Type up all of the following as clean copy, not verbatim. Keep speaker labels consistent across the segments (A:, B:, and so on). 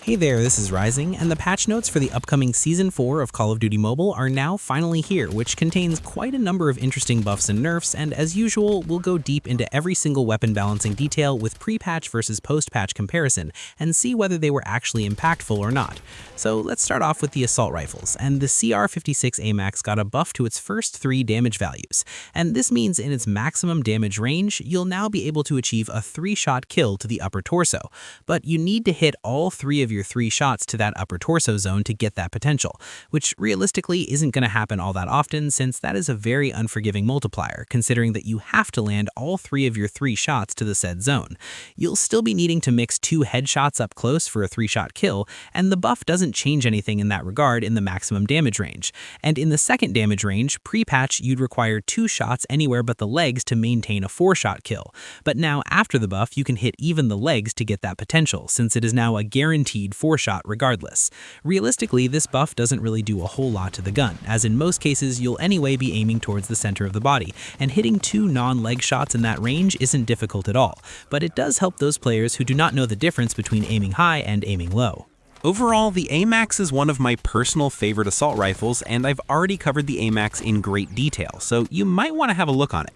A: Hey there, this is Rising, and the patch notes for the upcoming Season 4 of Call of Duty Mobile are now finally here, which contains quite a number of interesting buffs and nerfs, and as usual, we'll go deep into every single weapon balancing detail with pre-patch versus post-patch comparison, and see whether they were actually impactful or not. So let's start off with the assault rifles, and the CR56 AMAX got a buff to its first 3 damage values, and this means in its maximum damage range, you'll now be able to achieve a 3-shot kill to the upper torso, but you need to hit all 3 of your 3 shots to that upper torso zone to get that potential, which realistically isn't going to happen all that often since that is a very unforgiving multiplier, considering that you have to land all 3 of your 3 shots to the said zone. You'll still be needing to mix 2 headshots up close for a 3-shot kill, and the buff doesn't change anything in that regard in the maximum damage range. And in the second damage range, pre-patch you'd require 2 shots anywhere but the legs to maintain a 4-shot kill. But now after the buff, you can hit even the legs to get that potential, since it is now a guaranteed 4-shot regardless. Realistically, this buff doesn't really do a whole lot to the gun, as in most cases you'll anyway be aiming towards the center of the body, and hitting 2 non-leg shots in that range isn't difficult at all, but it does help those players who do not know the difference between aiming high and aiming low.
B: Overall, the AMAX is one of my personal favorite assault rifles, and I've already covered the AMAX in great detail, so you might want to have a look on it.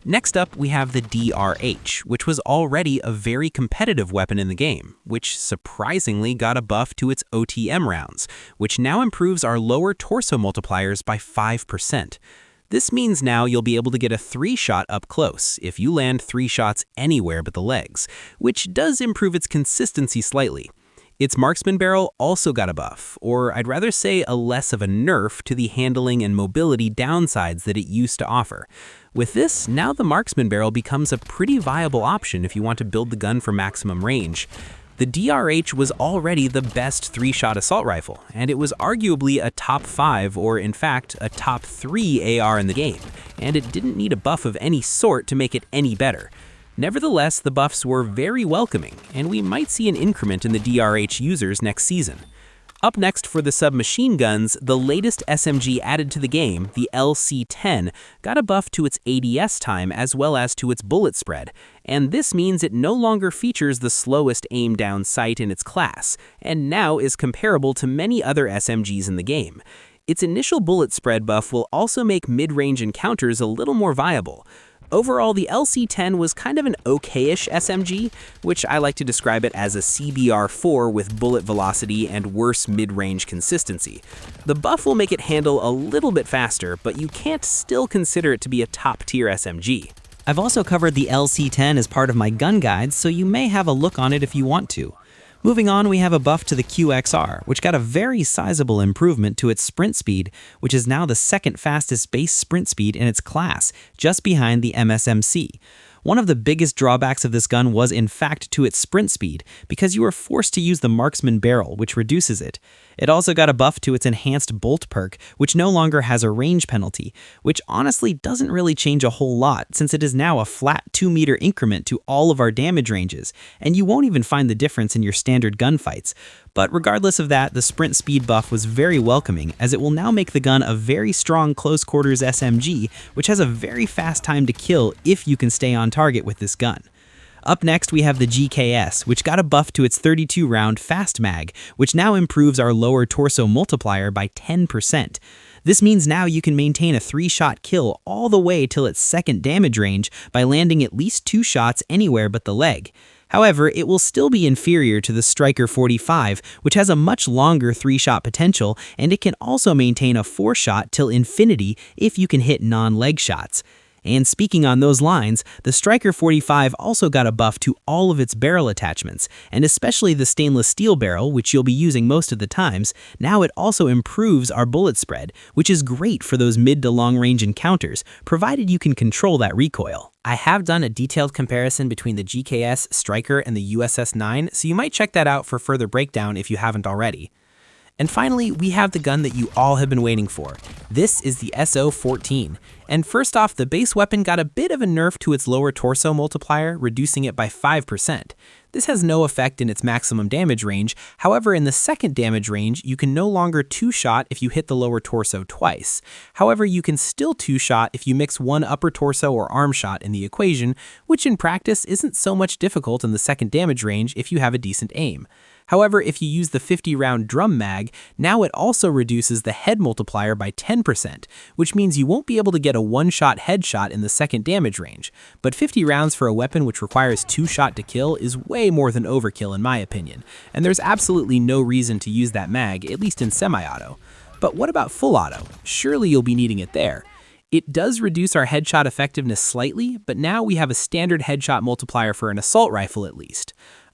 B: Next up, we have the DRH, which was already a very competitive weapon in the game, which surprisingly got a buff to its OTM rounds, which now improves our lower torso multipliers by 5%. This means now you'll be able to get a 3-shot up close if you land 3 shots anywhere but the legs, which does improve its consistency slightly. Its marksman barrel also got a buff, or I'd rather say a less of a nerf to the handling and mobility downsides that it used to offer. With this, now the marksman barrel becomes a pretty viable option if you want to build the gun for maximum range. The DRH was already the best 3-shot assault rifle, and it was arguably a top 5 or in fact a top 3 AR in the game, and it didn't need a buff of any sort to make it any better. Nevertheless, the buffs were very welcoming, and we might see an increment in the DRH users next season. Up next for the submachine guns, the latest SMG added to the game, the LC-10, got a buff to its ADS time as well as to its bullet spread, and this means it no longer features the slowest aim-down sight in its class, and now is comparable to many other SMGs in the game. Its initial bullet spread buff will also make mid-range encounters a little more viable. Overall, the LC-10 was kind of an okay-ish SMG, which I like to describe it as a CBR4 with bullet velocity and worse mid-range consistency. The buff will make it handle a little bit faster, but you can't still consider it to be a top-tier SMG.
A: I've also covered the LC-10 as part of my gun guides, so you may have a look on it if you want to. Moving on, we have a buff to the QXR, which got a very sizable improvement to its sprint speed, which is now the second fastest base sprint speed in its class, just behind the MSMC. One of the biggest drawbacks of this gun was in fact to its sprint speed, because you are forced to use the marksman barrel, which reduces it. It also got a buff to its enhanced bolt perk, which no longer has a range penalty, which honestly doesn't really change a whole lot since it is now a flat 2-meter increment to all of our damage ranges, and you won't even find the difference in your standard gunfights. But regardless of that, the sprint speed buff was very welcoming, as it will now make the gun a very strong close quarters SMG, which has a very fast time to kill if you can stay on target with this gun. Up next, we have the GKS, which got a buff to its 32-round fast mag, which now improves our lower torso multiplier by 10%. This means now you can maintain a 3-shot kill all the way till its second damage range by landing at least 2 shots anywhere but the leg. However, it will still be inferior to the Striker 45, which has a much longer 3-shot potential, and it can also maintain a 4-shot till infinity if you can hit non-leg shots. And speaking on those lines, the Striker 45 also got a buff to all of its barrel attachments, and especially the stainless steel barrel, which you'll be using most of the times. Now it also improves our bullet spread, which is great for those mid to long range encounters, provided you can control that recoil. I have done a detailed comparison between the GKS, Striker, and the USS-9, so you might check that out for further breakdown if you haven't already. And finally, we have the gun that you all have been waiting for. This is the SO-14. And first off, the base weapon got a bit of a nerf to its lower torso multiplier, reducing it by 5%. This has no effect in its maximum damage range. However, in the second damage range, you can no longer 2-shot if you hit the lower torso twice. However, you can still 2-shot if you mix one upper torso or arm shot in the equation, which in practice isn't so much difficult in the second damage range if you have a decent aim.
B: However, if you use the 50-round drum mag, now it also reduces the head multiplier by 10%, which means you won't be able to get a one-shot headshot in the second damage range. But 50 rounds for a weapon which requires 2-shot to kill is way more than overkill in my opinion, and there's absolutely no reason to use that mag, at least in semi-auto. But what about full auto? Surely you'll be needing it there. It does reduce our headshot effectiveness slightly, but now we have a standard headshot multiplier for an assault rifle at least.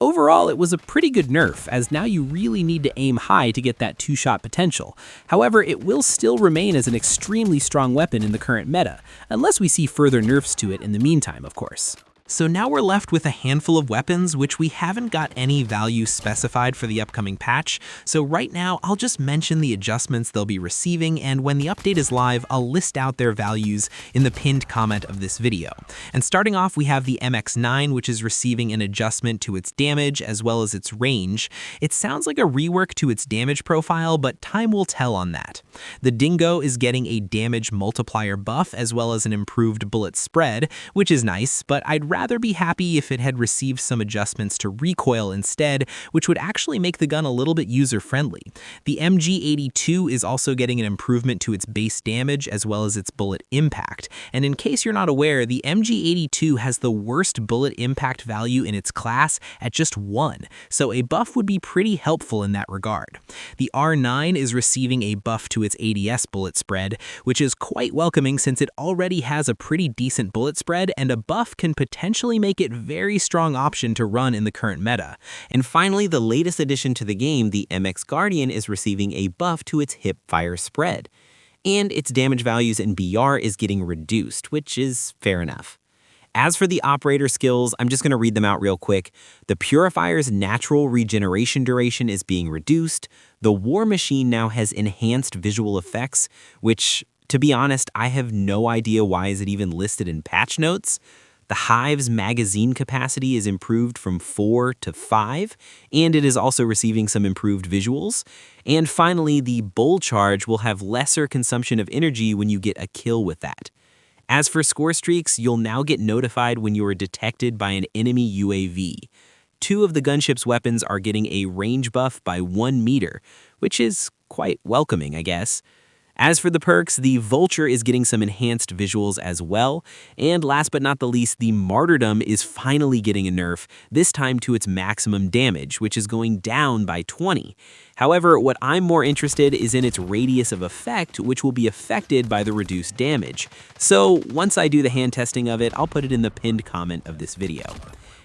B: Overall, it was a pretty good nerf, as now you really need to aim high to get that 2-shot potential. However, it will still remain as an extremely strong weapon in the current meta, unless we see further nerfs to it in the meantime, of course. So now we're left with a handful of weapons which we haven't got any value specified for the upcoming patch, so right now I'll just mention the adjustments they'll be receiving, and when the update is live, I'll list out their values in the pinned comment of this video. And starting off, we have the MX9, which is receiving an adjustment to its damage as well as its range. It sounds like a rework to its damage profile, but time will tell on that. The Dingo is getting a damage multiplier buff as well as an improved bullet spread, which is nice, but I'd rather be happy if it had received some adjustments to recoil instead, which would actually make the gun a little bit user-friendly. The MG82 is also getting an improvement to its base damage as well as its bullet impact. And in case you're not aware, the MG82 has the worst bullet impact value in its class at just 1, so a buff would be pretty helpful in that regard. The R9 is receiving a buff to its ADS bullet spread, which is quite welcoming since it already has a pretty decent bullet spread, and a buff can potentially make it a very strong option to run in the current meta. And finally, the latest addition to the game, the MX Guardian, is receiving a buff to its hip fire spread. And its damage values in BR is getting reduced, which is fair enough. As for the operator skills, I'm just going to read them out real quick. The Purifier's natural regeneration duration is being reduced. The War Machine now has enhanced visual effects, which, to be honest, I have no idea why is it even listed in patch notes. The Hive's magazine capacity is improved from 4 to 5, and it is also receiving some improved visuals. And finally, the Bull Charge will have lesser consumption of energy when you get a kill with that. As for Scorestreaks, you'll now get notified when you are detected by an enemy UAV. 2 of the gunship's weapons are getting a range buff by 1 meter, which is quite welcoming, I guess. As for the perks, the Vulture is getting some enhanced visuals as well, and last but not the least, the Martyrdom is finally getting a nerf, this time to its maximum damage, which is going down by 20. However, what I'm more interested is in its radius of effect, which will be affected by the reduced damage. So once I do the hand testing of it, I'll put it in the pinned comment of this video.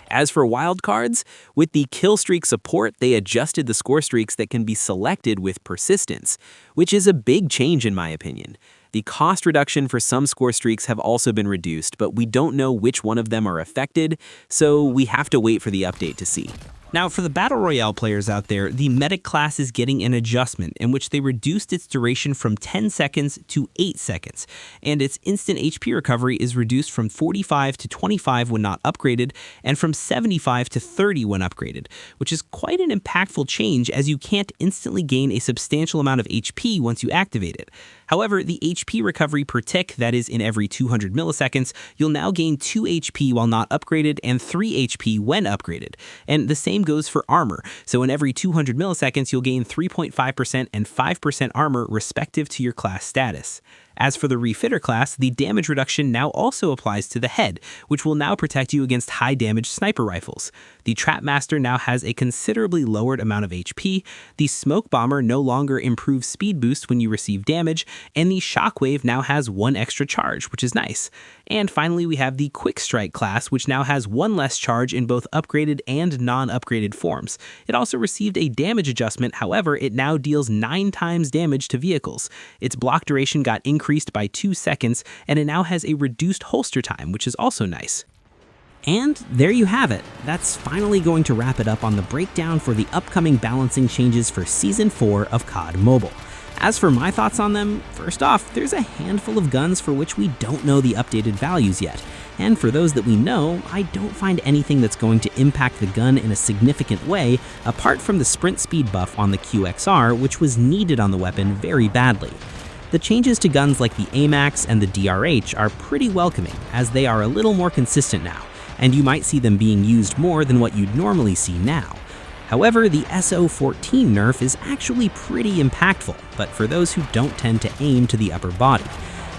B: As for wildcards, with the kill streak support, they adjusted the score streaks that can be selected with persistence, which is a big change in my opinion. The cost reduction for some score streaks have also been reduced, but we don't know which one of them are affected, so we have to wait for the update to see. Now, for the Battle Royale players out there, the Medic class is getting an adjustment in which they reduced its duration from 10 seconds to 8 seconds, and its instant HP recovery is reduced from 45 to 25 when not upgraded, and from 75 to 30 when upgraded, which is quite an impactful change as you can't instantly gain a substantial amount of HP once you activate it. However, the HP recovery per tick, that is in every 200 milliseconds, you'll now gain 2 HP while not upgraded and 3 HP when upgraded. And the same goes for armor. So in every 200 milliseconds, you'll gain 3.5% and 5% armor respective to your class status. As for the Refitter class, the damage reduction now also applies to the head, which will now protect you against high-damage sniper rifles. The Trapmaster now has a considerably lowered amount of HP, the Smoke Bomber no longer improves speed boost when you receive damage, and the Shockwave now has 1 extra charge, which is nice. And finally, we have the Quick Strike class, which now has 1 less charge in both upgraded and non-upgraded forms. It also received a damage adjustment, however, it now deals 9 times damage to vehicles. Its block duration got increased by 2 seconds, and it now has a reduced holster time, which is also nice. And there you have it. That's finally going to wrap it up on the breakdown for the upcoming balancing changes for Season 4 of COD Mobile. As for my thoughts on them, first off, there's a handful of guns for which we don't know the updated values yet. And for those that we know, I don't find anything that's going to impact the gun in a significant way, apart from the sprint speed buff on the QXR, which was needed on the weapon very badly. The changes to guns like the AMAX and the DRH are pretty welcoming, as they are a little more consistent now, and you might see them being used more than what you'd normally see now.
A: However, the SO-14 nerf is actually pretty impactful, but for those who don't tend to aim to the upper body.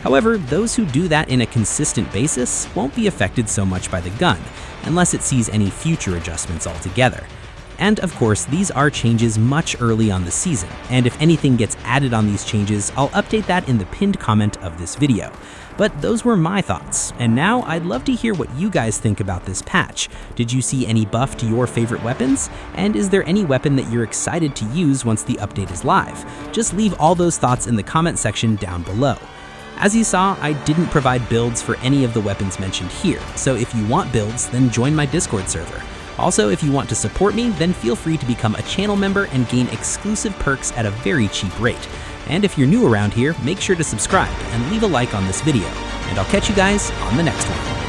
A: However, those who do that in a consistent basis won't be affected so much by the gun, unless it sees any future adjustments altogether. And of course, these are changes much early on the season, and if anything gets added on these changes, I'll update that in the pinned comment of this video. But those were my thoughts, and now I'd love to hear what you guys think about this patch. Did you see any buff to your favorite weapons? And is there any weapon that you're excited to use once the update is live? Just leave all those thoughts in the comment section down below. As you saw, I didn't provide builds for any of the weapons mentioned here, so if you want builds, then join my Discord server. Also, if you want to support me, then feel free to become a channel member and gain exclusive perks at a very cheap rate. And if you're new around here, make sure to subscribe and leave a like on this video. And I'll catch you guys on the next one.